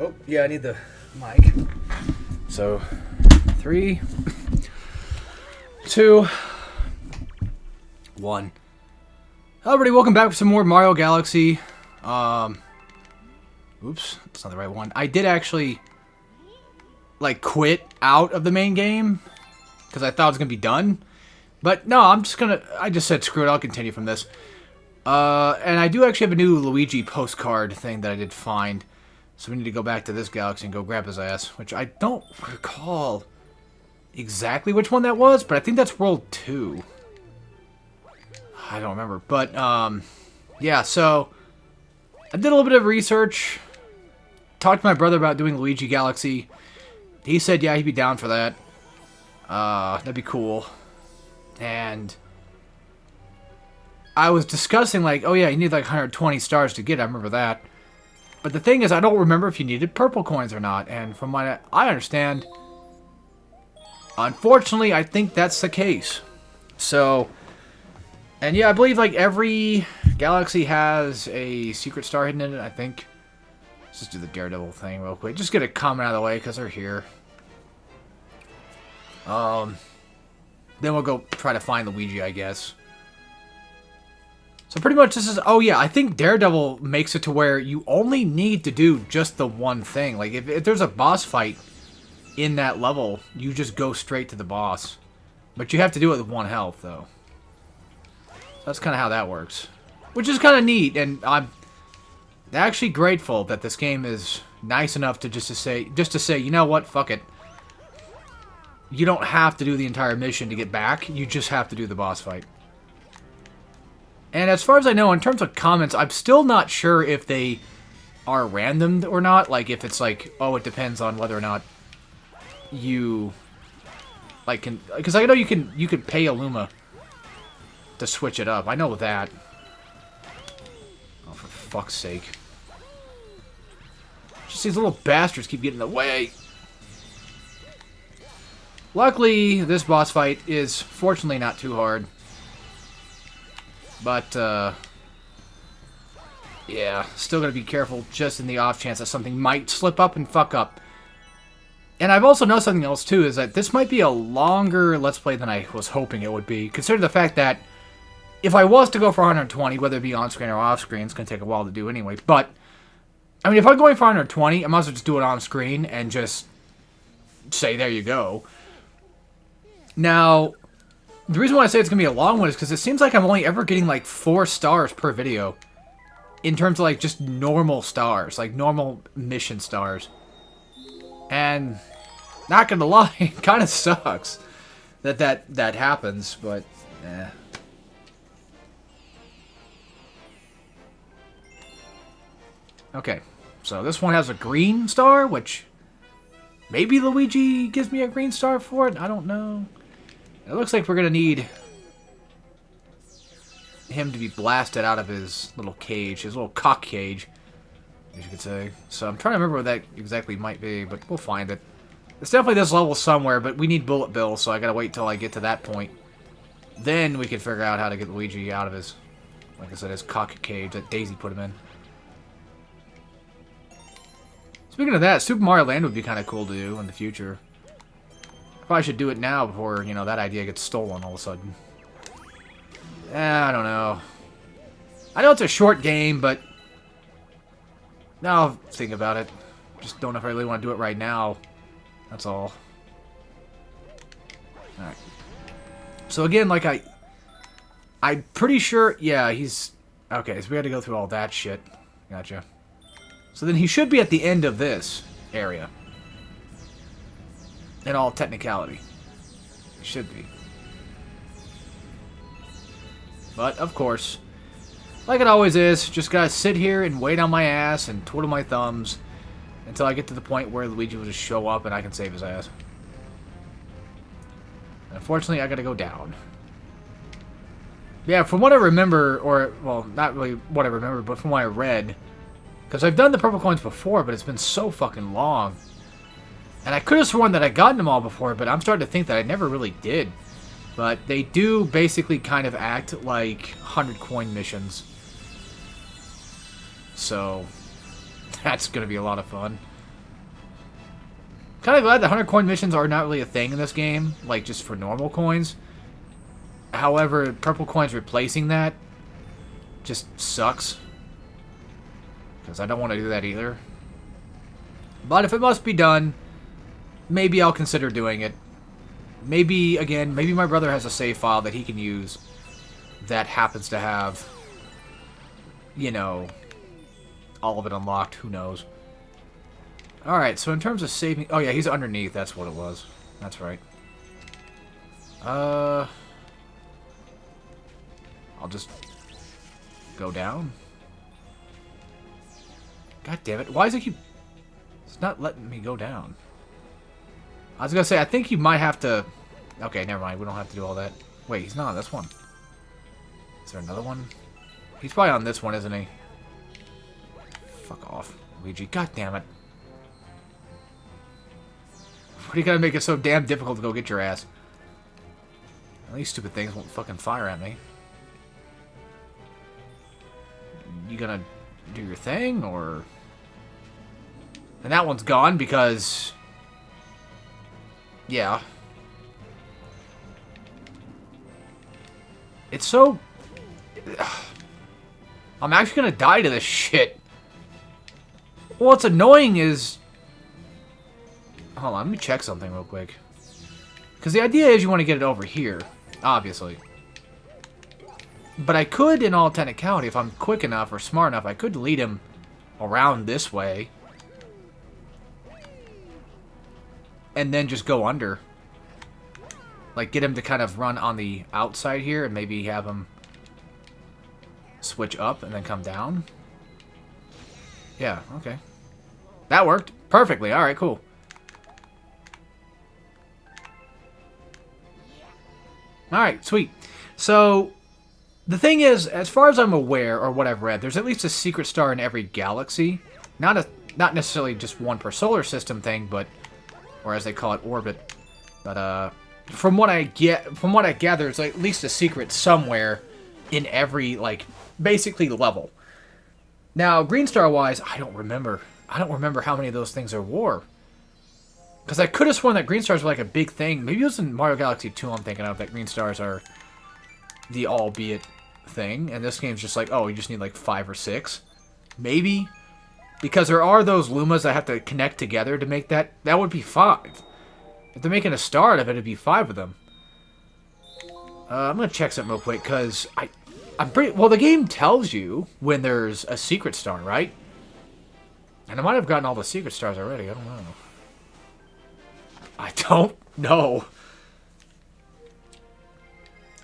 Oh, yeah, I need the mic. So, 3, 2, 1. Hello, everybody. Welcome back for some more Mario Galaxy. Oops, that's not the right one. I did actually, quit out of the main game because I thought it was going to be done. But no, I just said screw it, I'll continue from this. And I do actually have a new Luigi postcard thing that I did find. So we need to go back to this galaxy and go grab his ass, which I don't recall exactly which one that was, but I think that's World 2. I don't remember. But, yeah, so I did a little bit of research. Talked to my brother about doing Luigi Galaxy. He said, yeah, he'd be down for that. That'd be cool. And I was discussing, oh yeah, you need 120 stars to get it. I remember that. But the thing is, I don't remember if you needed purple coins or not. And from what I understand, unfortunately, I think that's the case. So, and yeah, I believe every galaxy has a secret star hidden in it, I think. Let's just do the Daredevil thing real quick. Just get a comment out of the way, because they're here. Then we'll go try to find Luigi, I guess. So pretty much this is... Oh yeah, I think Daredevil makes it to where you only need to do just the one thing. If there's a boss fight in that level, you just go straight to the boss. But you have to do it with 1 health, though. So that's kind of how that works. Which is kind of neat, and I'm actually grateful that this game is nice enough to just to say, you know what, fuck it. You don't have to do the entire mission to get back. You just have to do the boss fight. And as far as I know, in terms of comments, I'm still not sure if they are random or not. If it's oh, it depends on whether or not you can, because I know you can pay Illuma to switch it up. I know that. Oh, for fuck's sake! Just these little bastards keep getting in the way. Luckily, this boss fight is fortunately not too hard. But, yeah, still gotta be careful just in the off chance that something might slip up and fuck up. And I've also noticed something else, too, is that this might be a longer Let's Play than I was hoping it would be. Consider the fact that if I was to go for 120, whether it be on-screen or off-screen, it's gonna take a while to do anyway. But, I mean, if I'm going for 120, I might as well just do it on-screen and just say, there you go. Now... The reason why I say it's going to be a long one is because it seems like I'm only ever getting 4 stars per video. In terms of just normal stars. Normal mission stars. And, not going to lie, it kind of sucks that happens, but, eh. Okay, so this one has a green star, which maybe Luigi gives me a green star for it, I don't know. It looks like we're going to need him to be blasted out of his little cage, his little cock cage, as you could say. So I'm trying to remember what that exactly might be, but we'll find it. It's definitely this level somewhere, but we need Bullet Bill, so I got to wait till I get to that point. Then we can figure out how to get Luigi out of his, like I said, his cock cage that Daisy put him in. Speaking of that, Super Mario Land would be kind of cool to do in the future. Probably should do it now before, that idea gets stolen all of a sudden. I don't know. I know it's a short game, but... Now I'll think about it. Just don't know if I really want to do it right now. That's all. Alright. So again, I'm pretty sure... Yeah, he's... Okay, so we had to go through all that shit. Gotcha. So then he should be at the end of this area. In all technicality. It should be. But, of course, like it always is, just gotta sit here and wait on my ass and twiddle my thumbs until I get to the point where Luigi will just show up and I can save his ass. And unfortunately, I gotta go down. Yeah, from what I remember, or, well, not really what I remember, but from what I read, because I've done the purple coins before, but it's been so fucking long. And I could have sworn that I'd gotten them all before, but I'm starting to think that I never really did. But they do basically kind of act like 100 coin missions. So, that's going to be a lot of fun. Kind of glad the 100 coin missions are not really a thing in this game, like just for normal coins. However, purple coins replacing that just sucks. Because I don't want to do that either. But if it must be done, maybe I'll consider doing it. Maybe, again, maybe my brother has a save file that he can use that happens to have, you know, all of it unlocked. Who knows? Alright, so in terms of saving... Oh, yeah, he's underneath. That's what it was. That's right. I'll just go down. God damn it. Why does it keep... It's not letting me go down. I was going to say, I think you might have to... Okay, never mind. We don't have to do all that. Wait, he's not on this one. Is there another one? He's probably on this one, isn't he? Fuck off, Luigi. God damn it. What do you gotta make it so damn difficult to go get your ass? These stupid things won't fucking fire at me. You gonna do your thing, or... And that one's gone because... Yeah. It's so... I'm actually gonna die to this shit. What's annoying is... Hold on, let me check something real quick. Because the idea is you want to get it over here, obviously. But I could, in all technicality, if I'm quick enough or smart enough, I could lead him around this way. And then just go under. Like, get him to kind of run on the outside here, and maybe have him switch up and then come down. Yeah, okay. That worked perfectly. Alright, cool. Alright, sweet. So, the thing is, as far as I'm aware, or what I've read, there's at least a secret star in every galaxy. Not necessarily just one per solar system thing, but... Or as they call it, orbit. But, from what I gather, it's like at least a secret somewhere in every, like, basically level. Now, Green Star-wise, I don't remember. I don't remember how many of those things there were. Because I could have sworn that green stars were like a big thing. Maybe it was in Mario Galaxy 2 I'm thinking of, that green stars are the albeit thing. And this game's just like, oh, you just need like 5 or 6. Maybe. Because there are those Lumas that have to connect together to make that. That would be 5. If they're making a star out of it, it'd be 5 of them. I'm going to check something real quick, because I'm pretty... Well, the game tells you when there's a secret star, right? And I might have gotten all the secret stars already. I don't know. I don't know.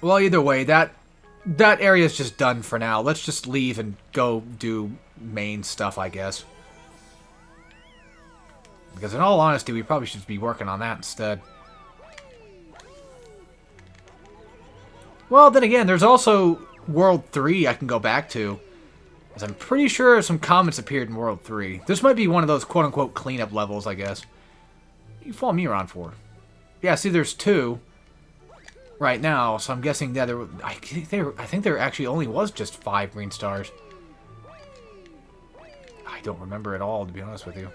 Well, either way, that area's just done for now. Let's just leave and go do main stuff, I guess. Because in all honesty, we probably should be working on that instead. Well, then again, there's also World 3 I can go back to. As I'm pretty sure some comments appeared in World 3. This might be one of those quote-unquote cleanup levels, I guess. What are you following me around for? Yeah, see, there's 2 right now, so I'm guessing that I think there actually only was just 5 green stars. I don't remember at all, to be honest with you.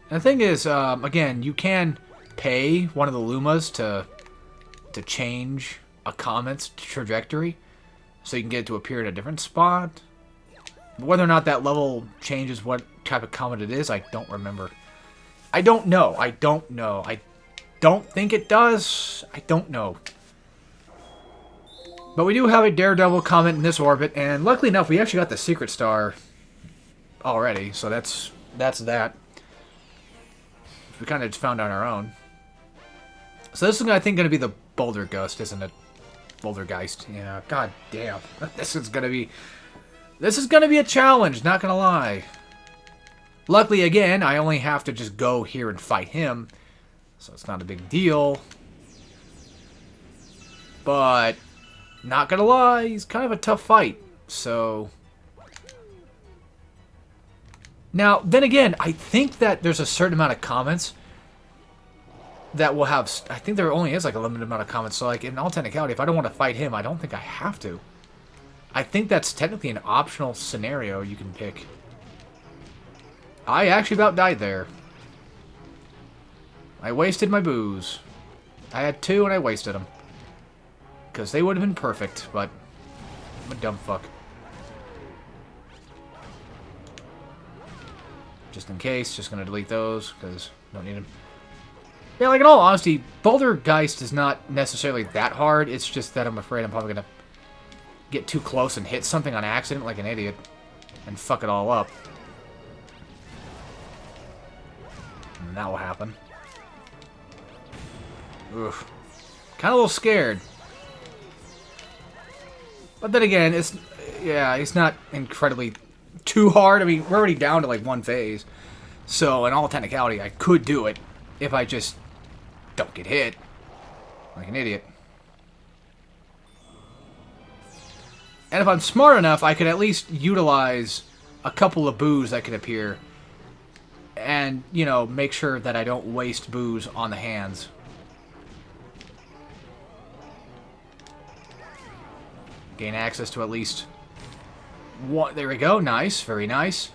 And the thing is, again, you can pay one of the Lumas to change a comet's trajectory, so you can get it to appear in a different spot. But whether or not that level changes what type of comet it is, I don't remember. I don't know. I don't know. I don't think it does. I don't know. But we do have a Daredevil comet in this orbit, and luckily enough, we actually got the secret star already, so that's that. We kind of just found on our own. So this is, I think, going to be the Boulder Gust, isn't it? Bouldergeist. Yeah, god damn. This is going to be a challenge, not going to lie. Luckily, again, I only have to just go here and fight him, so it's not a big deal. But, not gonna lie, he's kind of a tough fight, so... Now, then again, I think that there's a certain amount of comments that will have... I think there only is like a limited amount of comments, so like in all technicality, if I don't want to fight him, I don't think I have to. I think that's technically an optional scenario you can pick. I actually about died there. I wasted my booze. I had 2 and I wasted them. Because they would have been perfect, but I'm a dumb fuck. Just in case, just gonna delete those, because don't need them. Yeah, like in all honesty, Bouldergeist is not necessarily that hard. It's just that I'm afraid I'm probably gonna get too close and hit something on accident like an idiot. And fuck it all up. And that will happen. Oof. Kind of a little scared. But then again, it's not incredibly too hard. I mean, we're already down to like 1 phase. So, in all technicality, I could do it if I just don't get hit like an idiot. And if I'm smart enough, I could at least utilize a couple of boos that could appear and, you know, make sure that I don't waste boos on the hands. Gain access to at least one. There we go. Nice. Very nice.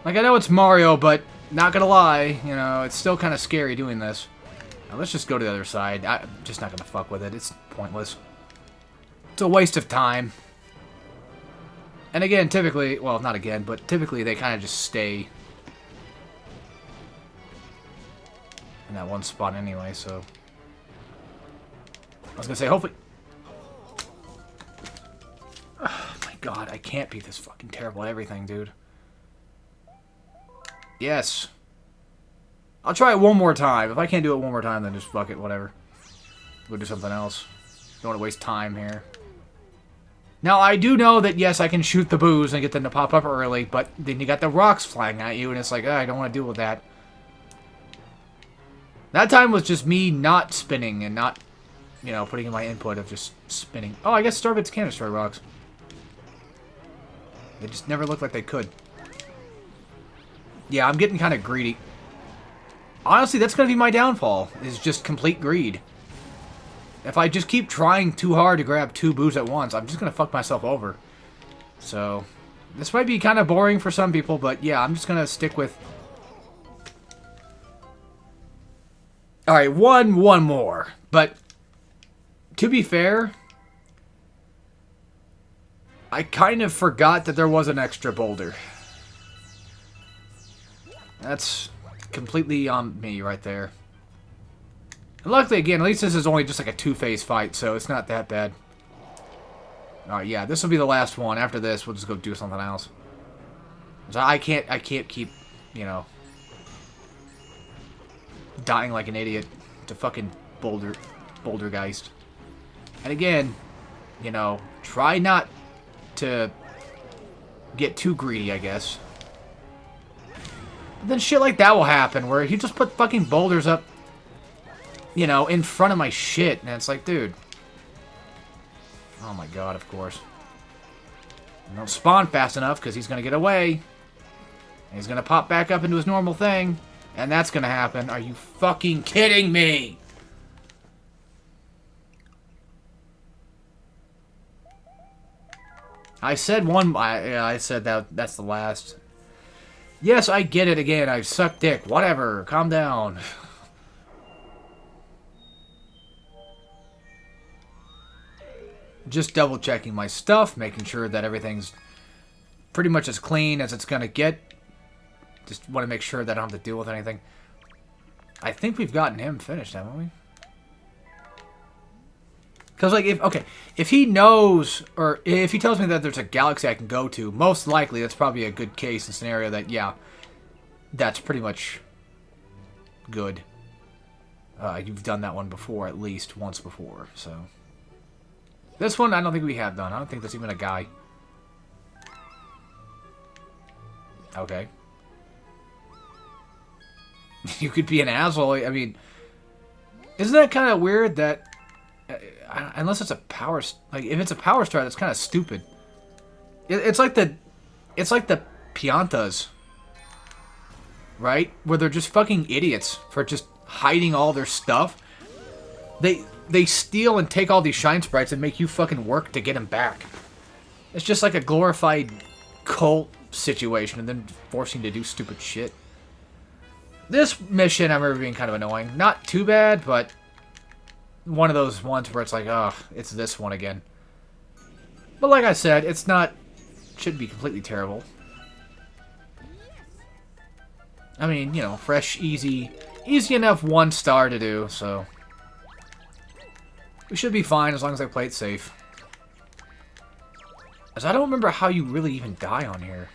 Like, I know it's Mario, but not gonna lie, you know, it's still kind of scary doing this. Now, let's just go to the other side. I'm just not gonna fuck with it. It's pointless. It's a waste of time. And again, typically, well, not again, but typically they kind of just stay in that one spot anyway, so... I was gonna say, hopefully... Oh my god, I can't be this fucking terrible at everything, dude. Yes. I'll try it one more time. If I can't do it one more time, then just fuck it, whatever. We'll do something else. Don't want to waste time here. Now, I do know that, yes, I can shoot the boos and get them to pop up early, but then you got the rocks flying at you, and it's like, oh, I don't want to deal with that. That time was just me not spinning and not, you know, putting in my input of just spinning. Oh, I guess Starbits can destroy rocks. They just never looked like they could. Yeah, I'm getting kind of greedy. Honestly, that's going to be my downfall, is just complete greed. If I just keep trying too hard to grab 2 boos at once, I'm just going to fuck myself over. So, this might be kind of boring for some people, but yeah, I'm just going to stick with... Alright, one more. But, to be fair, I kind of forgot that there was an extra boulder. That's completely on me right there. And luckily, again, at least this is only just like a 2-phase fight, so it's not that bad. Alright, yeah, this will be the last one. After this, we'll just go do something else. So I can't keep, you know, dying like an idiot to fucking Bouldergeist. And again, you know, try not to get too greedy, I guess. But then shit like that will happen, where he just put fucking boulders up, you know, in front of my shit. And it's like, dude. Oh my god, of course. And don't spawn fast enough, because he's going to get away. And he's going to pop back up into his normal thing. And that's going to happen. Are you fucking kidding me? I said one... I said that's the last... Yes, I get it again. I suck dick. Whatever. Calm down. Just double checking my stuff, making sure that everything's pretty much as clean as it's gonna get. Just want to make sure that I don't have to deal with anything. I think we've gotten him finished, haven't we? Because, like, if he knows, or if he tells me that there's a galaxy I can go to, most likely that's probably a good case and scenario that, yeah, that's pretty much good. You've done that one before, at least once before, so. This one, I don't think we have done. I don't think there's even a guy. Okay. You could be an asshole. I mean, isn't that kind of weird that... unless it's a power... Like, if it's a power star, that's kind of stupid. It's like the Piantas. Right? Where they're just fucking idiots for just hiding all their stuff. They steal and take all these shine sprites and make you fucking work to get them back. It's just like a glorified cult situation and then forcing to do stupid shit. This mission I remember being kind of annoying. Not too bad, but one of those ones where it's like, oh, it's this one again. But like I said, it's not... shouldn't be completely terrible. I mean, you know, fresh, easy enough 1 star to do, so... we should be fine as long as I play it safe. As I don't remember how you really even die on here.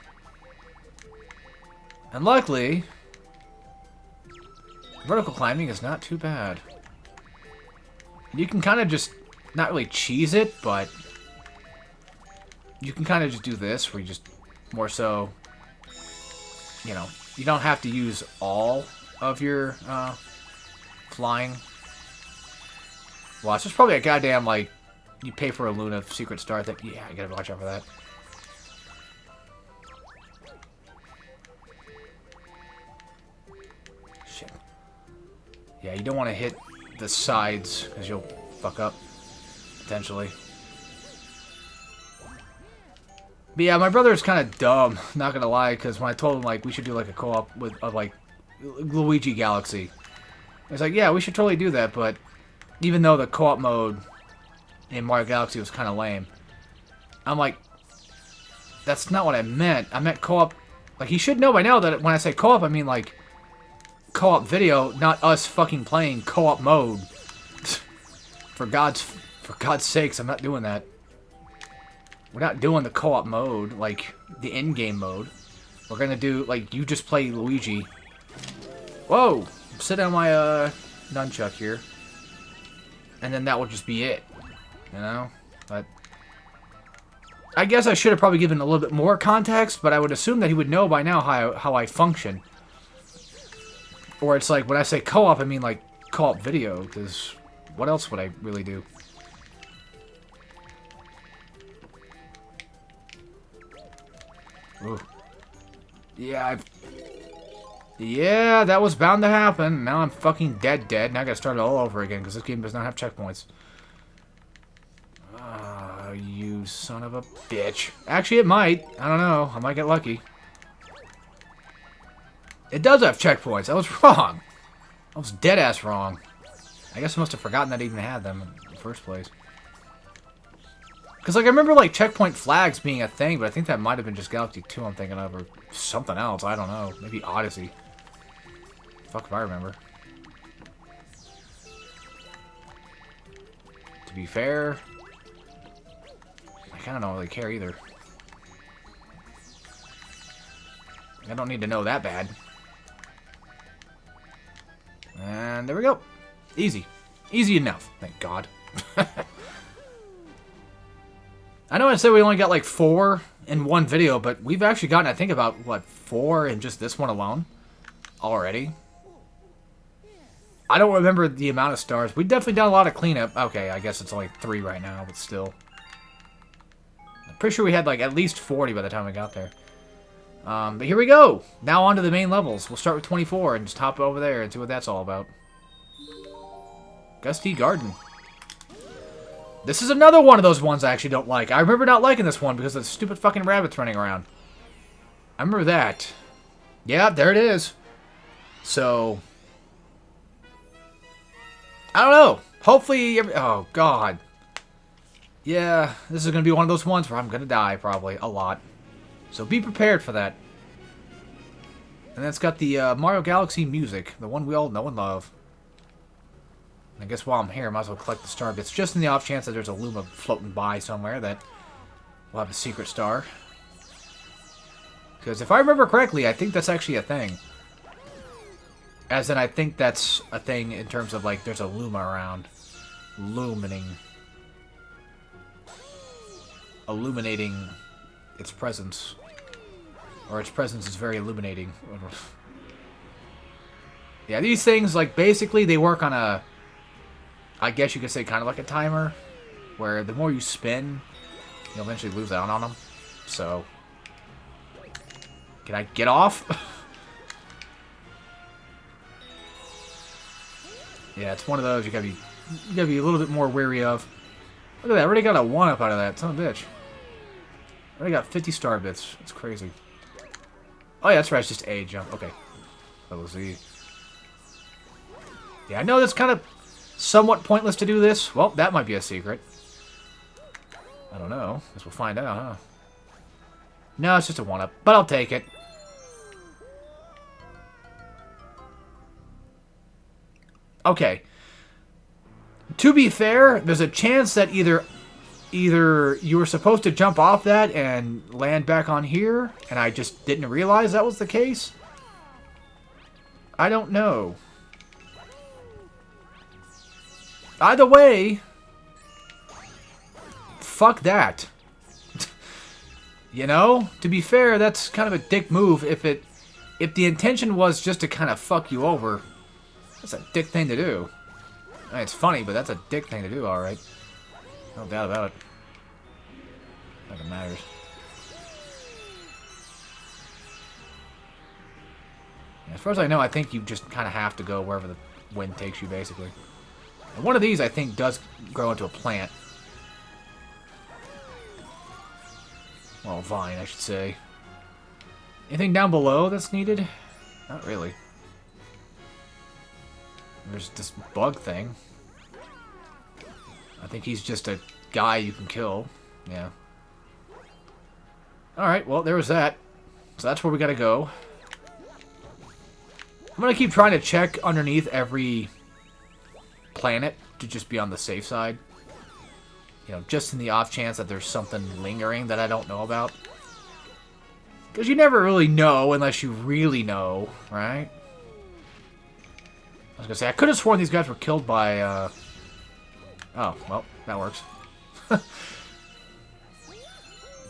And luckily, vertical climbing is not too bad. You can kind of just, not really cheese it, but you can kind of just do this, where you just, more so, you know, you don't have to use all of your flying. Watch, there's probably a goddamn, like, you pay for a Luna secret star that, yeah, I gotta watch out for that. Shit. Yeah, you don't want to hit the sides, because you'll fuck up, potentially. But yeah, my brother's kind of dumb, not gonna lie, because when I told him, like, we should do, like, a co-op with, like, Luigi Galaxy, he's like, yeah, we should totally do that, but even though the co-op mode in Mario Galaxy was kind of lame, I'm like, that's not what I meant. I meant co-op. Like, he should know by now that when I say co-op, I mean, like, co-op video, not us fucking playing co-op mode. For God's sakes, I'm not doing that. We're not doing the co-op mode, like, the in-game mode. We're gonna do, like, you just play Luigi. Whoa! I'm sitting on my, nunchuck here. And then that will just be it. You know? But I guess I should have probably given a little bit more context, but I would assume that he would know by now how I function. Or it's like, when I say co-op, I mean, like, co-op video, because what else would I really do? Ooh. Yeah, yeah, that was bound to happen. Now I'm fucking dead. Now I gotta start it all over again, because this game does not have checkpoints. You son of a bitch. Actually, it might. I don't know. I might get lucky. It does have checkpoints. I was wrong. I was dead-ass wrong. I guess I must have forgotten that I even had them in the first place. Because, like, I remember, like, checkpoint flags being a thing, but I think that might have been just Galaxy 2 I'm thinking of, or something else. I don't know. Maybe Odyssey. Fuck if I remember. To be fair, I kind of don't really care either. I don't need to know that bad. And there we go. Easy. Easy enough. Thank God. I know I said we only got like 4 in one video, but we've actually gotten, I think, about, what, 4 in just this one alone? Already? I don't remember the amount of stars. We definitely done a lot of cleanup. Okay, I guess it's only 3 right now, but still. I'm pretty sure we had like at least 40 by the time we got there. But here we go. Now on to the main levels. We'll start with 24 and just hop over there and see what that's all about. Gusty Garden. This is another one of those ones I actually don't like. I remember not liking this one because of the stupid fucking rabbits running around. I remember that. Yeah, there it is. So, I don't know. Hopefully, oh God. Yeah, this is going to be one of those ones where I'm going to die probably a lot. So be prepared for that. And that's got the Mario Galaxy music, the one we all know and love. I guess while I'm here, I might as well collect the star bits, just in the off chance that there's a Luma floating by somewhere that will have a secret star. Because if I remember correctly, I think that's actually a thing. As in, I think that's a thing in terms of, like, there's a Luma around. Illuminating its presence. Or its presence is very illuminating. Yeah, these things, like, basically, they work on a, I guess you could say kind of like a timer, where the more you spin, you'll eventually lose out on them. So, can I get off? Yeah, it's one of those you gotta be a little bit more wary of. Look at that, I already got a 1-up out of that, son of a bitch. I already got 50 star bits. It's crazy. Oh, yeah, that's right. It's just A jump. Okay. Level Z. Yeah, I know that's kind of somewhat pointless to do this. Well, that might be a secret. I don't know. Guess we'll find out, huh? No, it's just a 1-up. But I'll take it. Okay. To be fair, there's a chance that either you were supposed to jump off that and land back on here, and I just didn't realize that was the case. I don't know. Either way, fuck that. You know? To be fair, that's kind of a dick move. If the intention was just to kind of fuck you over, that's a dick thing to do. I mean, it's funny, but that's a dick thing to do, alright. No doubt about it. Nothing matters. As far as I know, I think you just kind of have to go wherever the wind takes you, basically. And one of these, I think, does grow into a plant. Well, vine, I should say. Anything down below that's needed? Not really. There's this bug thing. I think he's just a guy you can kill. Yeah. Alright, well, there was that. So that's where we gotta go. I'm gonna keep trying to check underneath every planet to just be on the safe side. You know, just in the off chance that there's something lingering that I don't know about. Because you never really know unless you really know, right? I was gonna say, I could have sworn these guys were killed by, Oh, well, that works.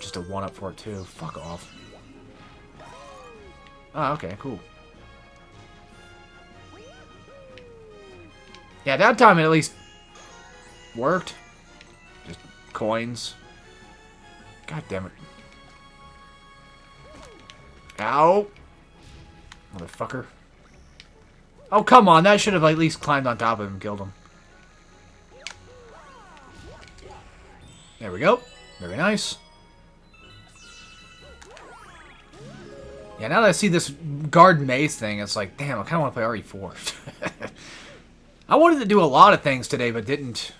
Just a 1-up for it, too. Fuck off. Oh, okay, cool. Yeah, that time it at least worked. Just coins. God damn it. Ow! Motherfucker. Oh, come on. That should have at least climbed on top of him and killed him. There we go. Very nice. Yeah, now that I see this guard maze thing, it's like, damn, I kind of want to play RE4. I wanted to do a lot of things today, but didn't.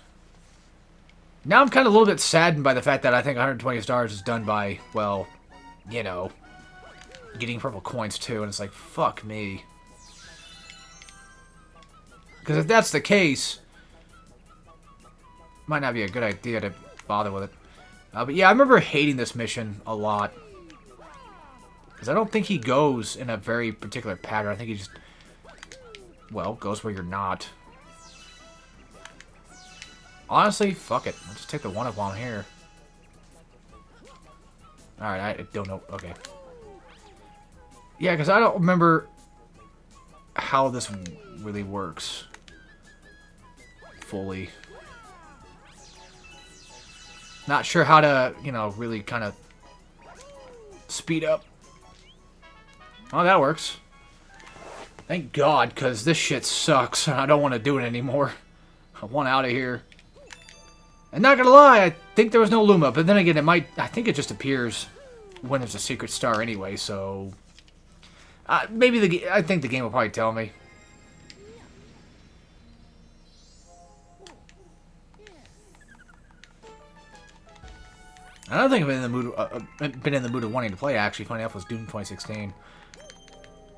Now I'm kind of a little bit saddened by the fact that I think 120 stars is done by, well, you know, getting purple coins too, and it's like, fuck me. Because if that's the case, might not be a good idea to bother with it. But yeah, I remember hating this mission a lot. Because I don't think he goes in a very particular pattern. I think he just, well, goes where you're not. Honestly, fuck it. I'll just take the 1-up while I'm here. Alright, I don't know. Okay. Yeah, because I don't remember how this really works fully. Not sure how to, you know, really kind of speed up. Oh, that works. Thank God, because this shit sucks, and I don't want to do it anymore. I want out of here. And not gonna lie, I think there was no Luma, but then again, it might. I think it just appears when there's a secret star anyway, so maybe I think the game will probably tell me. I don't think I've been in the mood of wanting to play. Actually, funny enough, was Doom 2016.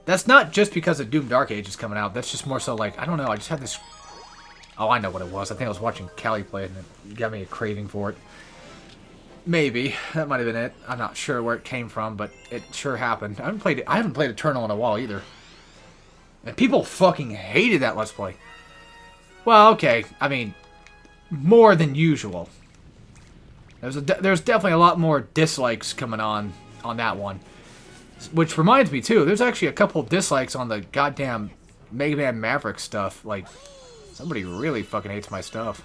That's not just because of Doom Dark Age is coming out. That's just more so like, I don't know. I just had this. Oh, I know what it was. I think I was watching Callie play it, and it got me a craving for it. Maybe that might have been it. I'm not sure where it came from, but it sure happened. I haven't played Eternal in a while either. And people fucking hated that Let's Play. Well, okay. I mean, more than usual. There's definitely a lot more dislikes coming on that one. Which reminds me, too, there's actually a couple dislikes on the goddamn Mega Man Maverick stuff. Like, somebody really fucking hates my stuff.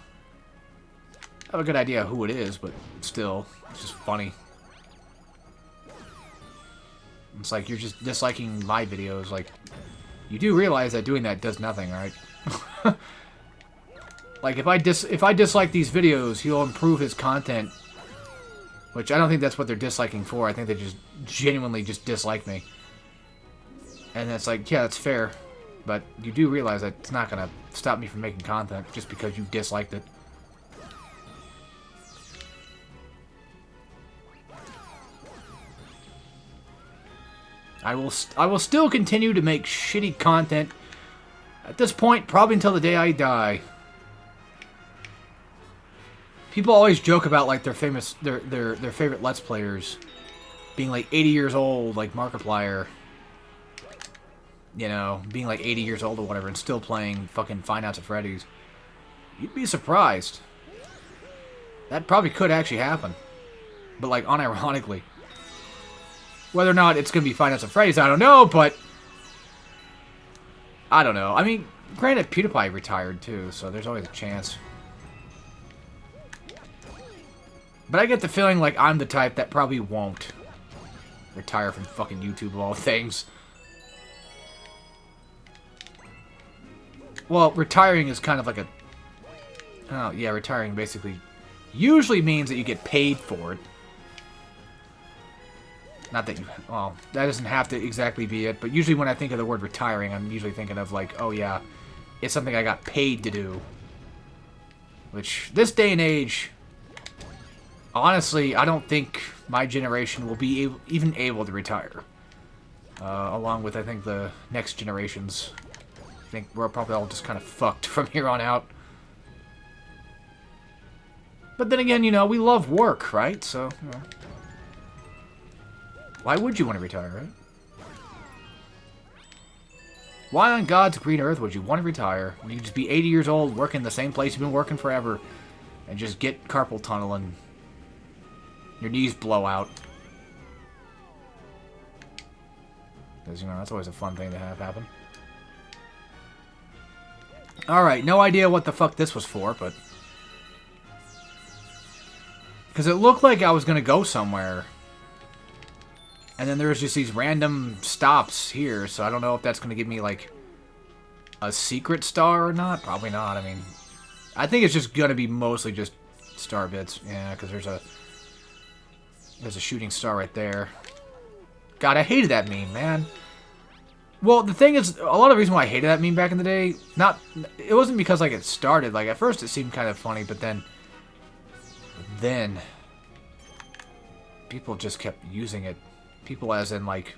I have a good idea who it is, but still, it's just funny. It's like you're just disliking my videos. Like, you do realize that doing that does nothing, right? Like, if I dislike these videos, he'll improve his content. Which I don't think that's what they're disliking for. I think they just genuinely just dislike me. And it's like, yeah, that's fair. But you do realize that it's not going to stop me from making content just because you disliked it. I will still continue to make shitty content at this point, probably until the day I die. People always joke about like their favorite Let's Players being like 80 years old, like Markiplier. You know, being like 80 years old or whatever and still playing fucking Five Nights at Freddy's. You'd be surprised. That probably could actually happen. But like unironically. Whether or not it's going to be Five Nights at Freddy's, I don't know, but I don't know. I mean, granted, PewDiePie retired too, so there's always a chance. But I get the feeling like I'm the type that probably won't retire from fucking YouTube of all things. Well, retiring is kind of like a... Oh, yeah, retiring basically usually means that you get paid for it. Not that you... Well, that doesn't have to exactly be it, but usually when I think of the word retiring, I'm usually thinking of like, oh yeah, it's something I got paid to do. Which, this day and age, honestly, I don't think my generation will be even able to retire. Along with, I think, the next generations. I think we're probably all just kind of fucked from here on out. But then again, you know, we love work, right? So, you know. Why would you want to retire, right? Why on God's green earth would you want to retire? You just be 80 years old, working the same place you've been working forever, and just get carpal tunnel and your knees blow out. Because, you know, that's always a fun thing to have happen. Alright, no idea what the fuck this was for, but... Because it looked like I was going to go somewhere. And then there was just these random stops here, so I don't know if that's going to give me, like, a secret star or not. Probably not, I mean... I think it's just going to be mostly just star bits. Yeah, because there's a shooting star right there. God, I hated that meme, man. Well, the thing is, a lot of the reason why I hated that meme back in the day, it wasn't because, like, it started. Like, at first it seemed kind of funny, but then people just kept using it. People as in, like,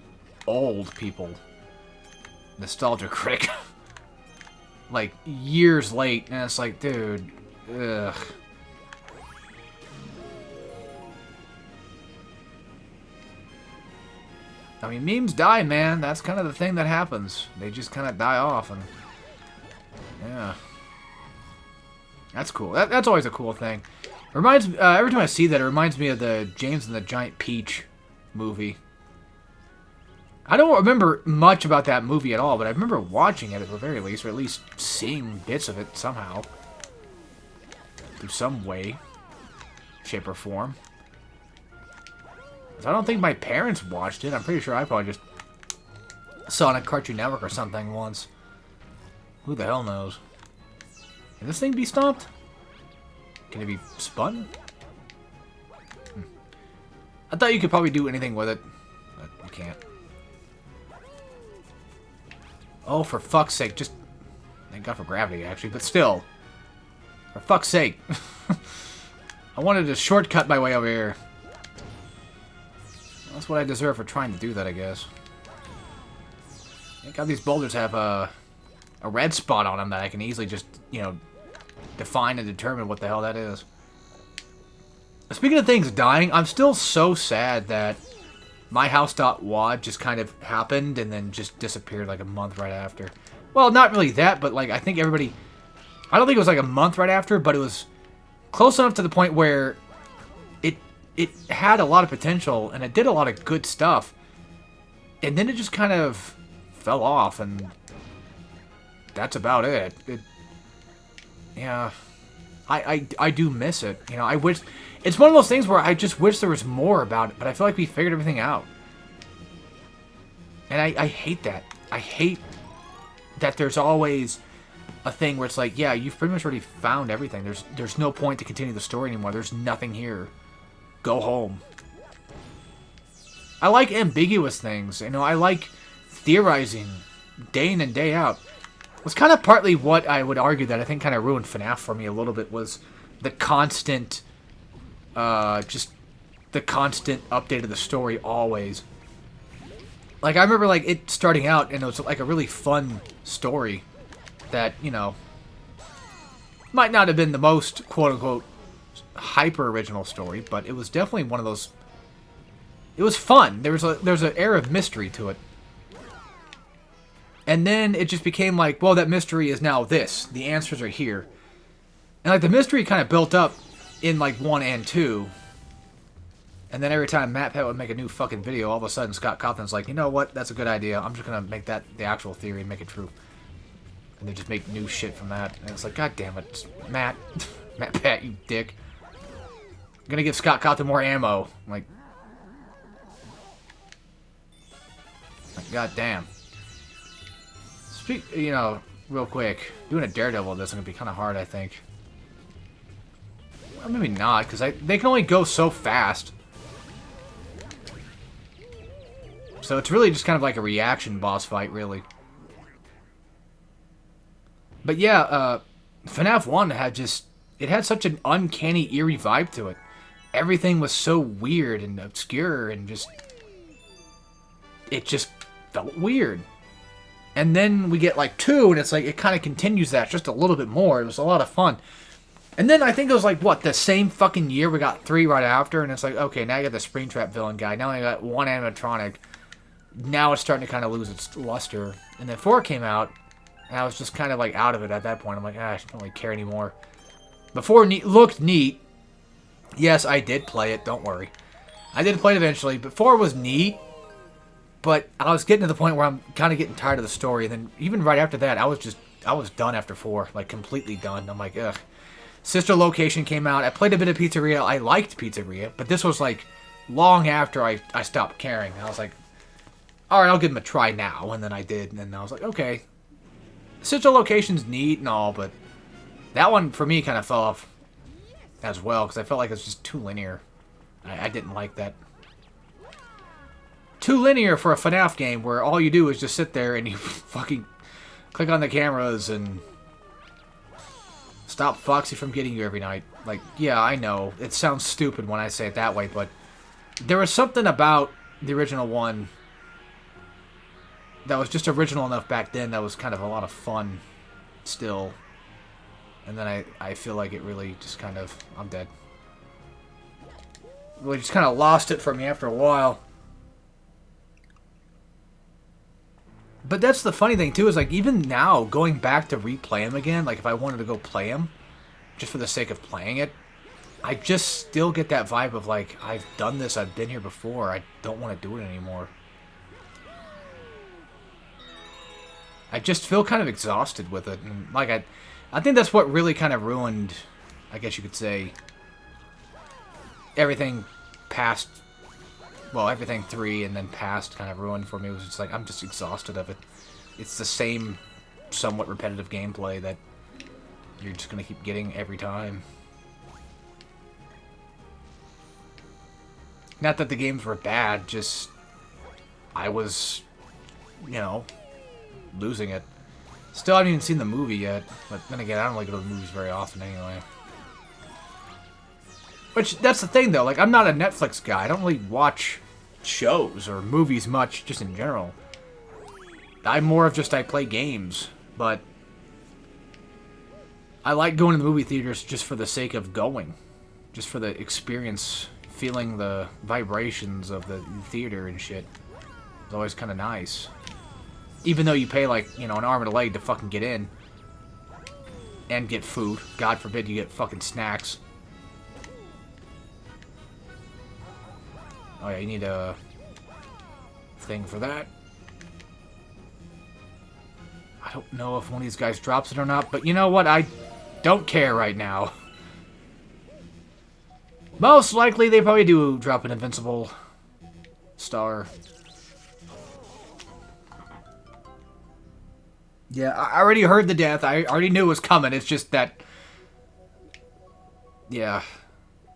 old people. Nostalgia critic. Like, years late, and it's like, dude, ugh. I mean, memes die, man. That's kind of the thing that happens. They just kind of die off, and... Yeah. That's cool. That's always a cool thing. Reminds every time I see that, it reminds me of the James and the Giant Peach movie. I don't remember much about that movie at all, but I remember watching it at the very least, or at least seeing bits of it somehow. Through some way, shape, or form. I don't think my parents watched it. I'm pretty sure I probably just saw it on Cartoon Network or something once. Who the hell knows? Can this thing be stomped? Can it be spun? I thought you could probably do anything with it, but you can't. Oh, for fuck's sake, just... Thank God for gravity, actually, but still. For fuck's sake. I wanted a shortcut my way over here. That's what I deserve for trying to do that, I guess. Thank God these boulders have a red spot on them that I can easily just, you know, define and determine what the hell that is. Speaking of things dying, I'm still so sad that MyHouse.wad just kind of happened and then just disappeared like a month right after. Well, not really that, but like I think everybody... I don't think it was like a month right after, but it was close enough to the point where it had a lot of potential and it did a lot of good stuff. And then it just kind of fell off and that's about it. Yeah. I do miss it. You know, I wish... It's one of those things where I just wish there was more about it, but I feel like we figured everything out. And I hate that. I hate that there's always a thing where it's like, yeah, you've pretty much already found everything. There's no point to continue the story anymore. There's nothing here. Go home. I like ambiguous things. You know, I like theorizing day in and day out was kind of partly what I would argue that I think kind of ruined FNAF for me a little bit, was the constant, just the constant update of the story always. Like, I remember, like, it starting out, and it was, like, a really fun story that, you know, might not have been the most, quote-unquote, hyper-original story, but it was definitely one of those... It was fun. There's an air of mystery to it. And then it just became like, well, that mystery is now this. The answers are here. And, like, the mystery kind of built up in, like, 1 and 2. And then every time MatPat would make a new fucking video, all of a sudden Scott Cawthon's like, you know what? That's a good idea. I'm just going to make that the actual theory and make it true. And they just make new shit from that. And it's like, God damn it, Matt. MatPat, you dick. I'm going to give Scott Cawthon more ammo. I'm like, God damn. You know, real quick, doing a Daredevil of this is going to be kind of hard, I think. Well, maybe not, because they can only go so fast. So it's really just kind of like a reaction boss fight, really. But yeah, FNAF 1 had just... It had such an uncanny, eerie vibe to it. Everything was so weird and obscure and just... It just felt weird. And then we get like 2, and it's like, it kind of continues that just a little bit more. It was a lot of fun. And then I think it was like, what, the same fucking year we got 3 right after, and it's like, okay, now you got the Springtrap villain guy. Now I got 1 animatronic. Now it's starting to kind of lose its luster. And then 4 came out, and I was just kind of like out of it at that point. I'm like, I don't really care anymore. But 4 looked neat. Yes, I did play it, don't worry. I did play it eventually, but 4 was neat. But I was getting to the point where I'm kind of getting tired of the story. And then even right after that, I was done after 4. Like, completely done. I'm like, ugh. Sister Location came out. I played a bit of Pizzeria. I liked Pizzeria. But this was, like, long after I stopped caring. I was like, alright, I'll give him a try now. And then I did. And then I was like, okay. Sister Location's neat and all, but that one, for me, kind of fell off as well. Because I felt like it was just too linear. I didn't like that. Too linear for a FNAF game where all you do is just sit there and you fucking click on the cameras and stop Foxy from getting you every night. Like, yeah, I know. It sounds stupid when I say it that way, but there was something about the original one that was just original enough back then that was kind of a lot of fun still. And then I feel like it really just kind of... I'm dead. Really just kind of lost it for me after a while. But that's the funny thing, too, is, like, even now, going back to replay them again, like, if I wanted to go play them, just for the sake of playing it, I just still get that vibe of, like, I've done this, I've been here before, I don't want to do it anymore. I just feel kind of exhausted with it, and, like, I think that's what really kind of ruined, I guess you could say, everything past... Well, everything 3 and then past kind of ruined for me. It was just like, I'm just exhausted of it. It's the same somewhat repetitive gameplay that you're just going to keep getting every time. Not that the games were bad, just I was, you know, losing it. Still haven't even seen the movie yet, but then again, I don't really go to the movies very often anyway. Which, that's the thing, though. Like, I'm not a Netflix guy. I don't really watch shows or movies much, just in general. I'm more of just, I play games. But I like going to the movie theaters just for the sake of going. Just for the experience, feeling the vibrations of the theater and shit. It's always kind of nice. Even though you pay, like, you know, an arm and a leg to fucking get in. And get food. God forbid you get fucking snacks. Oh yeah, you need a thing for that. I don't know if one of these guys drops it or not, but you know what? I don't care right now. Most likely they probably do drop an invincible star. Yeah, I already heard the death. I already knew it was coming. It's just that... Yeah.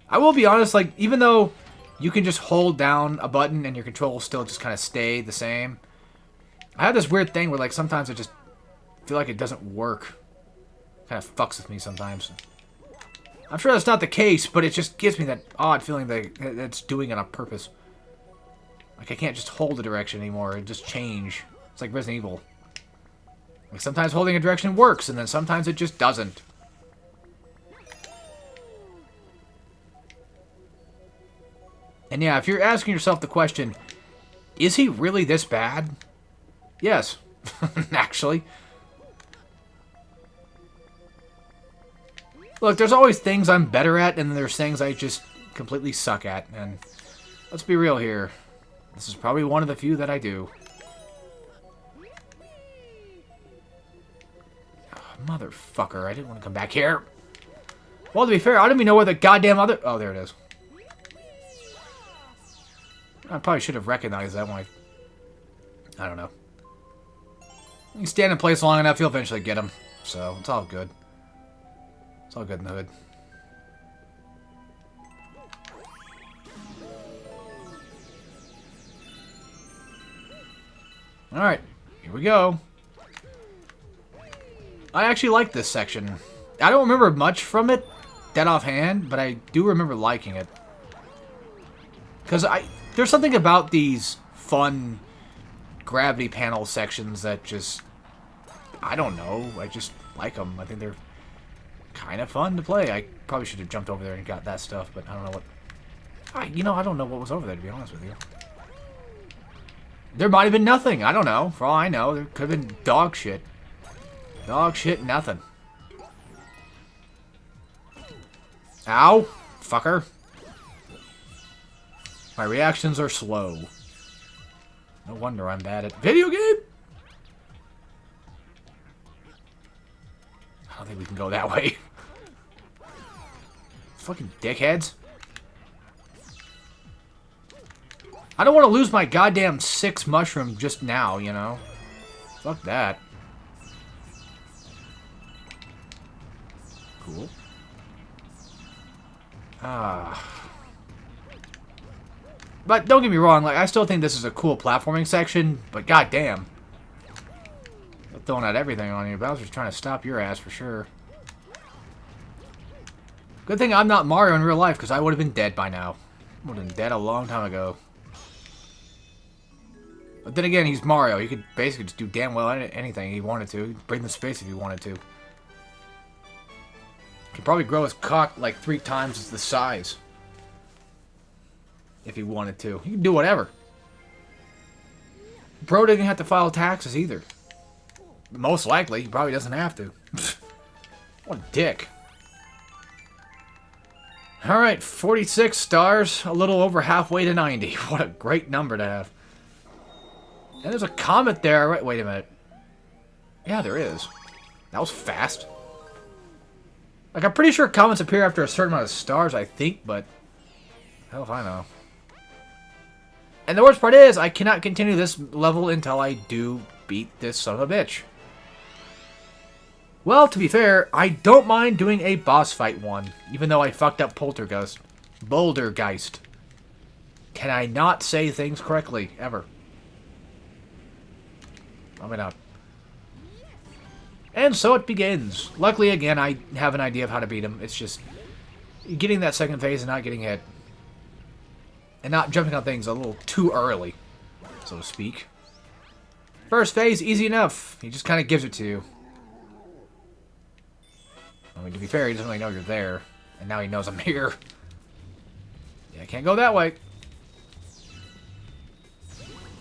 I will be honest, like, even though you can just hold down a button and your control will still just kind of stay the same, I have this weird thing where, like, sometimes I just feel like it doesn't work. Kind of fucks with me sometimes. I'm sure that's not the case, but it just gives me that odd feeling that it's doing it on purpose. Like, I can't just hold a direction anymore. It just change. It's like Resident Evil. Like, sometimes holding a direction works, and then sometimes it just doesn't. And yeah, if you're asking yourself the question, is he really this bad? Yes, actually. Look, there's always things I'm better at, and there's things I just completely suck at. And let's be real here. This is probably one of the few that I do. Oh, motherfucker, I didn't want to come back here. Well, to be fair, I don't even know where the goddamn other... Oh, there it is. I probably should have recognized that when I don't know. You stand in place long enough, you'll eventually get him. So, it's all good. It's all good in the hood. Alright, here we go. I actually like this section. I don't remember much from it, dead offhand, but I do remember liking it. Because there's something about these fun gravity panel sections that just, I don't know, I just like them. I think they're kind of fun to play. I probably should have jumped over there and got that stuff, but I don't know what... I don't know what was over there, to be honest with you. There might have been nothing. I don't know. For all I know, there could have been dog shit. Dog shit, nothing. Ow! Fucker. My reactions are slow. No wonder I'm bad at video game! I don't think we can go that way. Fucking dickheads. I don't want to lose my goddamn 6 mushroom just now, you know? Fuck that. Cool. But don't get me wrong, like, I still think this is a cool platforming section, but goddamn. They're throwing out everything on you. Bowser's trying to stop your ass for sure. Good thing I'm not Mario in real life, because I would have been dead by now. Would have been dead a long time ago. But then again, he's Mario. He could basically just do damn well anything he wanted to. He'd bring the space if he wanted to. Could probably grow his cock like 3 times the size. If he wanted to. He can do whatever. Bro didn't have to file taxes either. Most likely, he probably doesn't have to. What a dick. Alright, 46 stars. A little over halfway to 90. What a great number to have. And there's a comet there. Right, wait a minute. Yeah, there is. That was fast. Like, I'm pretty sure comets appear after a certain amount of stars, I think, but... hell if I know. And the worst part is, I cannot continue this level until I do beat this son of a bitch. Well, to be fair, I don't mind doing a boss fight one, even though I fucked up Poltergeist. Bouldergeist. Can I not say things correctly, ever? Probably not. And so it begins. Luckily, again, I have an idea of how to beat him. It's just getting that second phase and not getting hit. And not jumping on things a little too early, so to speak. First phase, easy enough. He just kind of gives it to you. I mean, to be fair, he doesn't really know you're there. And now he knows I'm here. Yeah, I can't go that way.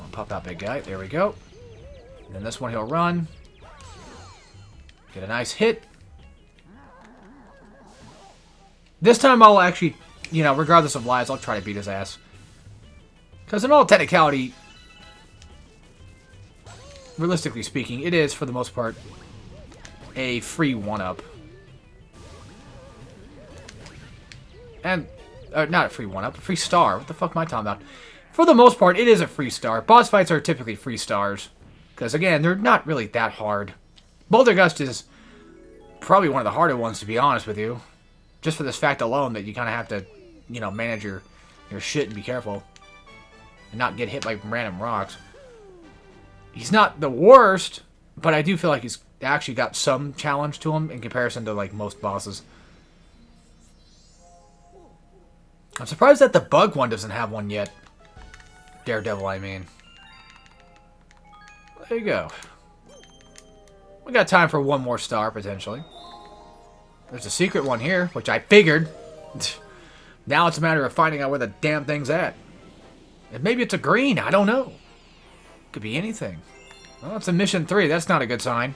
I'll pop out, big guy. There we go. And then this one he'll run. Get a nice hit. This time I'll actually, you know, regardless of lives, I'll try to beat his ass. Because in all technicality, realistically speaking, it is, for the most part, a free one-up. And, not a free one-up, a free star. What the fuck am I talking about? For the most part, it is a free star. Boss fights are typically free stars. Because, again, they're not really that hard. Bouldergeist is probably one of the harder ones, to be honest with you. Just for this fact alone that you kind of have to, you know, manage your shit and be careful. And not get hit by random rocks. He's not the worst, but I do feel like he's actually got some challenge to him in comparison to, like, most bosses. I'm surprised that the bug one doesn't have one yet. Daredevil, I mean. There you go. We got time for one more star, potentially. There's a secret one here, which I figured. Now it's a matter of finding out where the damn thing's at. And maybe it's a green, I don't know. Could be anything. Well, it's a mission 3, that's not a good sign.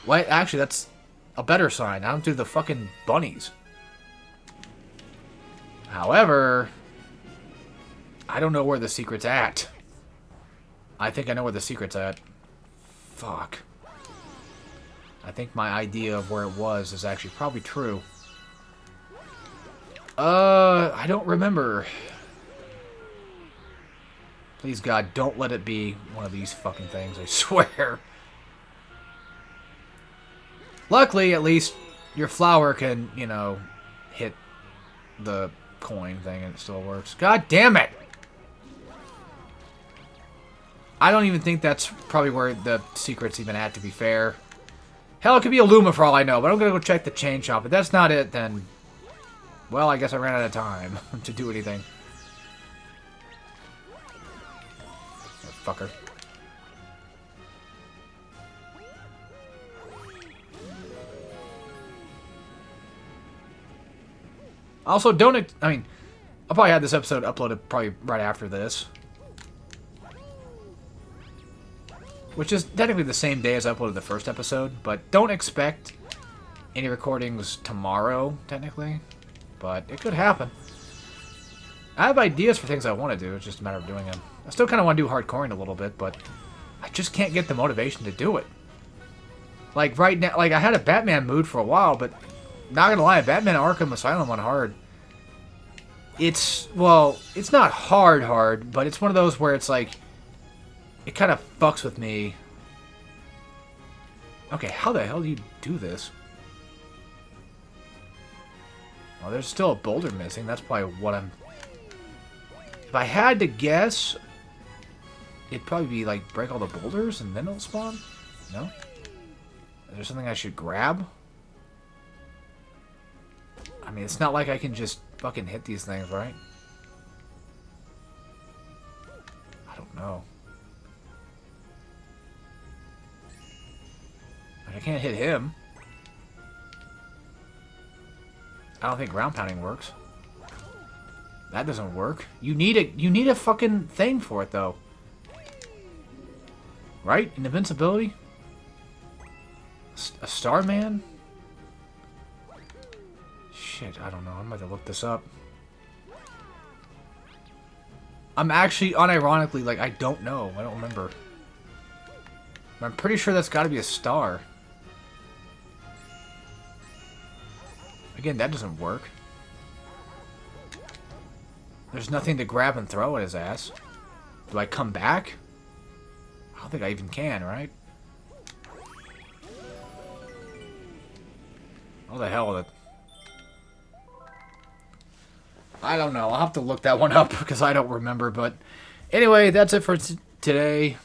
What? Actually, that's a better sign. I don't do the fucking bunnies. However, I don't know where the secret's at. I think I know where the secret's at. Fuck. I think my idea of where it was is actually probably true. I don't remember. Please, God, don't let it be one of these fucking things, I swear. Luckily, at least, your flower can, you know, hit the coin thing and it still works. God damn it! I don't even think that's probably where the secret's even at, to be fair. Hell, it could be a Luma for all I know, but I'm gonna go check the chain shop. If that's not it, then... well, I guess I ran out of time to do anything. That fucker. Also, don't... I mean, I'll probably have this episode uploaded probably right after this. Which is technically the same day as I uploaded the first episode, but don't expect any recordings tomorrow, technically. But it could happen. I have ideas for things I want to do, it's just a matter of doing them. I still kind of want to do hardcoring a little bit, but I just can't get the motivation to do it. Like, right now, like, I had a Batman mood for a while, but not gonna lie, Batman Arkham Asylum on hard. It's, well, it's not hard, but it's one of those where it's like, it kind of fucks with me. Okay, how the hell do you do this? Well, there's still a boulder missing. That's probably what I'm... if I had to guess, it'd probably be like break all the boulders and then it'll spawn? No? Is there something I should grab? I mean, it's not like I can just fucking hit these things, right? I don't know. I can't hit him. I don't think ground pounding works. That doesn't work. You need a fucking thing for it though. Right? An invincibility? A Starman? Shit, I don't know. I'm about to look this up. I'm actually, unironically, like, I don't know. I don't remember. I'm pretty sure that's got to be a star. Again, that doesn't work. There's nothing to grab and throw at his ass. Do I come back? I don't think I even can, right? What the hell with it? I don't know. I'll have to look that one up because I don't remember. But anyway, that's it for today.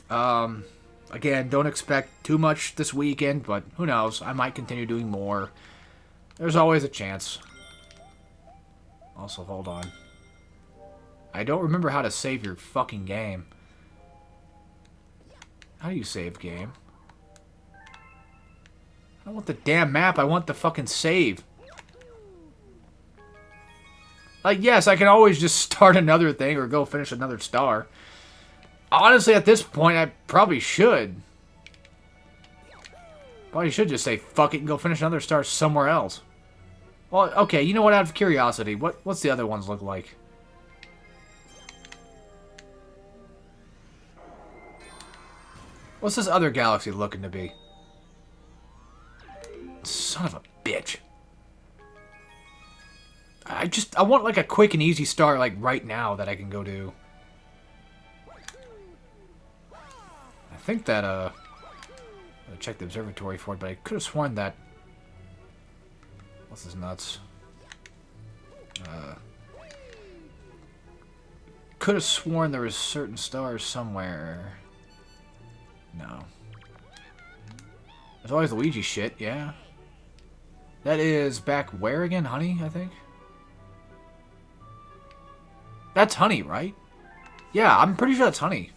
Again, don't expect too much this weekend, but who knows? I might continue doing more. There's always a chance. Also, hold on. I don't remember how to save your fucking game. How do you save game? I don't want the damn map. I want the fucking save. Like, yes, I can always just start another thing or go finish another star. Honestly, at this point, I probably should. Probably should just say, fuck it, and go finish another star somewhere else. Well, okay, you know what, out of curiosity, what's the other ones look like? What's this other galaxy looking to be? Son of a bitch. I want like a quick and easy star like right now that I can go do. I think that, I checked the observatory for it, but I could have sworn that... What's this nuts? Could have sworn there was certain stars somewhere. No. There's always Luigi shit, yeah. That is back where again? Honey, I think? That's Honey, right? Yeah, I'm pretty sure that's Honey.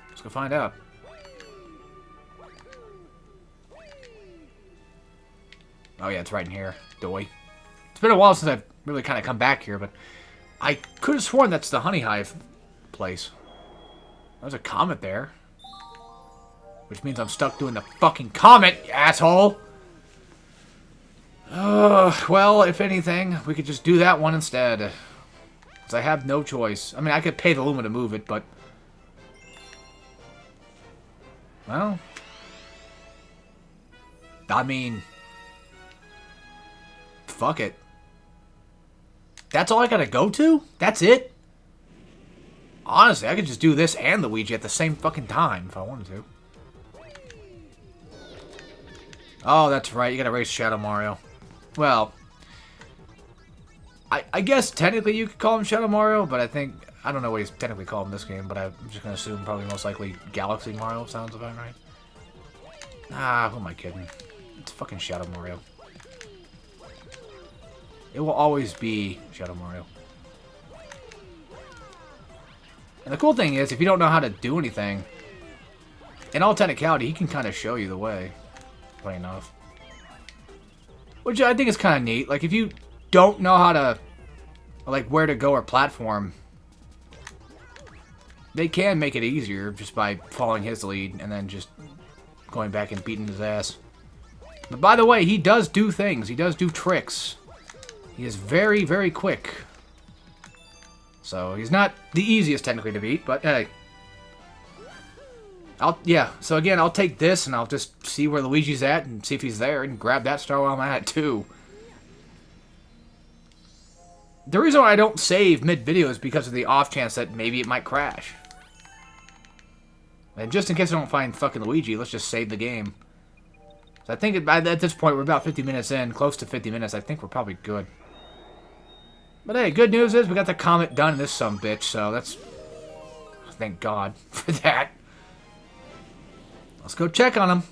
Let's go find out. Oh yeah, it's right in here. Doy. It's been a while since I've really kind of come back here, but I could have sworn that's the Honey Hive place. There's a comet there. Which means I'm stuck doing the fucking comet, you asshole! Well, if anything, we could just do that one instead. Because I have no choice. I mean, I could pay the Luma to move it, but... Well... I mean... Fuck it. That's all I gotta go to? That's it? Honestly, I could just do this and Luigi at the same fucking time if I wanted to. Oh, that's right. You gotta race Shadow Mario. Well, I guess technically you could call him Shadow Mario, but I don't know what he's technically called in this game, but I'm just gonna assume probably most likely Galaxy Mario sounds about right. Ah, who am I kidding? It's fucking Shadow Mario. It will always be Shadow Mario. And the cool thing is, if you don't know how to do anything, in all technicality, he can kind of show you the way. Funny enough. Which I think is kind of neat. Like, if you don't know how to, like, where to go or platform, they can make it easier just by following his lead and then just going back and beating his ass. But by the way, he does do things. He does do tricks. He is very, very quick. So, he's not the easiest technically to beat, but hey. So again, I'll take this and I'll just see where Luigi's at and see if he's there and grab that star while I'm at it too. The reason why I don't save mid-video is because of the off chance that maybe it might crash. And just in case I don't find fucking Luigi, let's just save the game. So I think at this point we're about 50 minutes in, close to 50 minutes. I think we're probably good. But hey, good news is we got the comet done in this sumbitch, so that's... Thank God for that. Let's go check on him.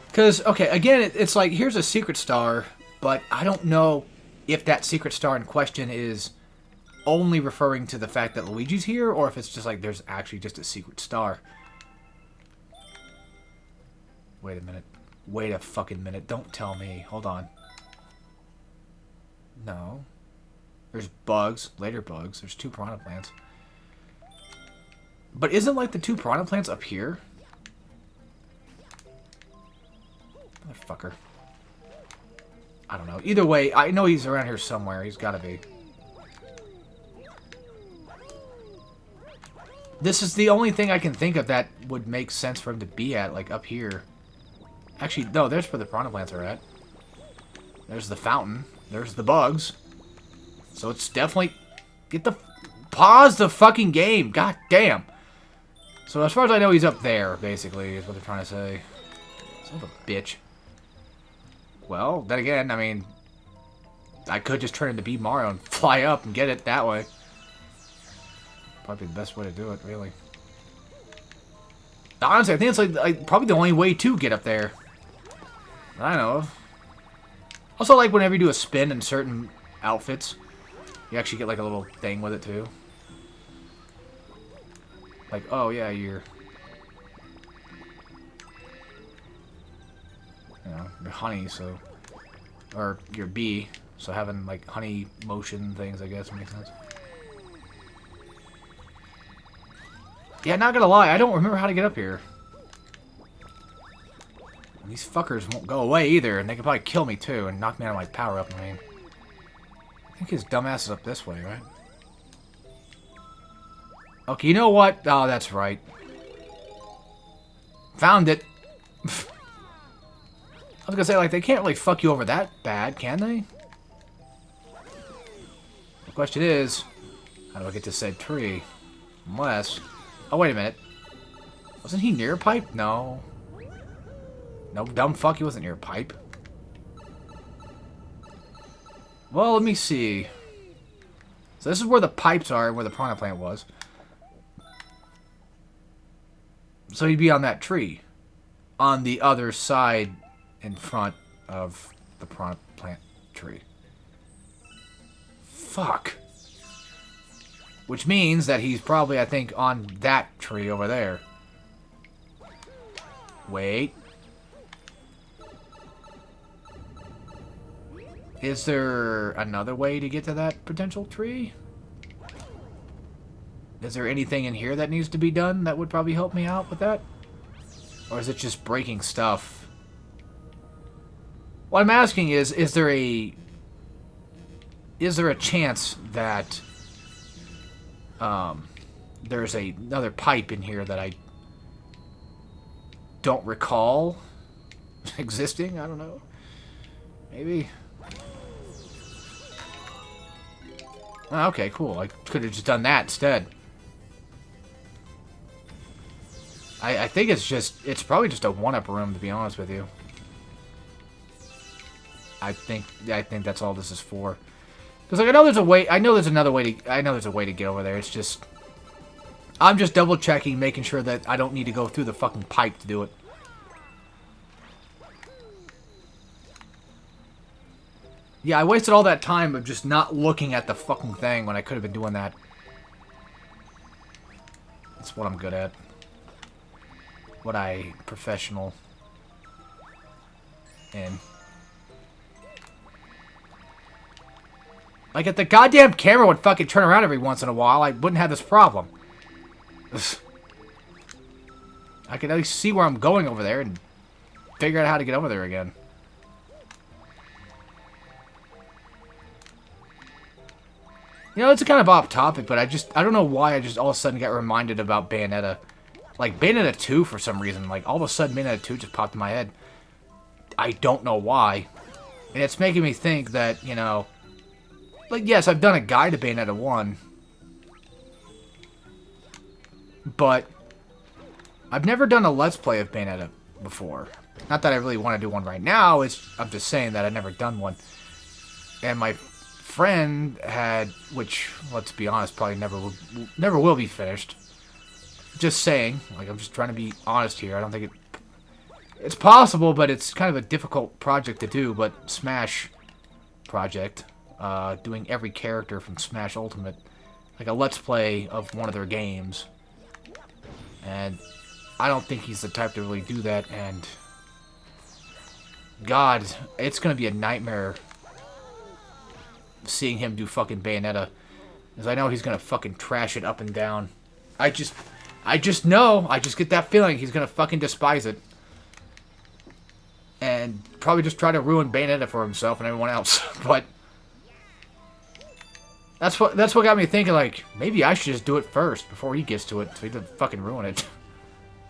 Because, okay, again, it's like, here's a secret star, but I don't know if that secret star in question is only referring to the fact that Luigi's here, or if it's just like there's actually just a secret star. Wait a minute. Wait a fucking minute. Don't tell me. Hold on. No. There's bugs. Later bugs. There's 2 piranha plants. But isn't, like, the 2 piranha plants up here? Motherfucker. I don't know. Either way, I know he's around here somewhere. He's gotta be. This is the only thing I can think of that would make sense for him to be at, like, up here. Actually, no, there's where the piranha plants are at. There's the fountain. There's the bugs. So it's definitely... Pause the fucking game! God damn! So as far as I know, he's up there, basically, is what they're trying to say. Son of a bitch. Well, then again, I mean... I could just turn into B Mario and fly up and get it that way. Probably the best way to do it, really. Honestly, I think it's like probably the only way to get up there that I know of. Also, like, whenever you do a spin in certain outfits, you actually get, like, a little thing with it, too. Like, oh, yeah, you're honey, so... Or you're bee, so having, like, honey motion things, I guess, makes sense. Yeah, not gonna lie, I don't remember how to get up here. And these fuckers won't go away either, and they can probably kill me too, and knock me out of my power-up, I mean. I think his dumbass is up this way, right? Okay, you know what? Oh, that's right. Found it. I was gonna say, like, they can't really fuck you over that bad, can they? The question is, how do I get to said tree? Unless... Oh, wait a minute. Wasn't he near a pipe? No. No, dumb fuck, he wasn't near a pipe. Well, let me see. So this is where the pipes are, where the piranha plant was. So he'd be on that tree. On the other side in front of the piranha plant tree. Fuck. Which means that he's probably, I think, on that tree over there. Wait. Is there another way to get to that potential tree? Is there anything in here that needs to be done that would probably help me out with that? Or is it just breaking stuff? What I'm asking is there a chance that there's another pipe in here that I don't recall existing? I don't know. Maybe. Oh, okay, cool. I could have just done that instead. I think it's probably just a one-up room, to be honest with you. I think that's all this is for. Because like I know there's another way to get over there. It's just I'm just double checking, making sure that I don't need to go through the fucking pipe to do it. Yeah, I wasted all that time of just not looking at the fucking thing when I could have been doing that. That's what I'm good at. What I professional in. Like, if the goddamn camera would fucking turn around every once in a while, I wouldn't have this problem. I could at least see where I'm going over there and figure out how to get over there again. You know, it's kind of off topic, but I don't know why I just all of a sudden got reminded about Bayonetta. Like, Bayonetta 2 for some reason. Like, all of a sudden Bayonetta 2 just popped in my head. I don't know why. And it's making me think that, you know... Like, yes, I've done a guide to Bayonetta 1. But I've never done a Let's Play of Bayonetta before. Not that I really want to do one right now. I'm just saying that I've never done one. And my friend had, which, let's be honest, probably never will be finished. Just saying. Like, I'm just trying to be honest here. I don't think it's possible, but it's kind of a difficult project to do. But Smash project. Doing every character from Smash Ultimate. Like a Let's Play of one of their games. And I don't think he's the type to really do that. And God, it's going to be a nightmare seeing him do fucking Bayonetta. Because I know he's going to fucking trash it up and down. I just know. I just get that feeling he's going to fucking despise it. And probably just try to ruin Bayonetta for himself and everyone else. But that's what got me thinking, like, maybe I should just do it first before he gets to it so he doesn't fucking ruin it.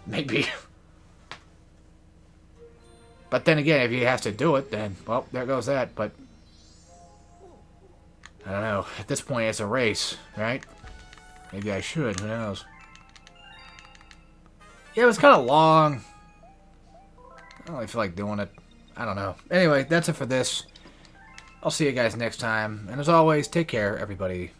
Maybe. But then again, if he has to do it, then, well, there goes that. But I don't know. At this point, it's a race, right? Maybe I should. Who knows? Yeah, it was kind of long. I don't really feel like doing it. I don't know. Anyway, that's it for this. I'll see you guys next time. And as always, take care, everybody.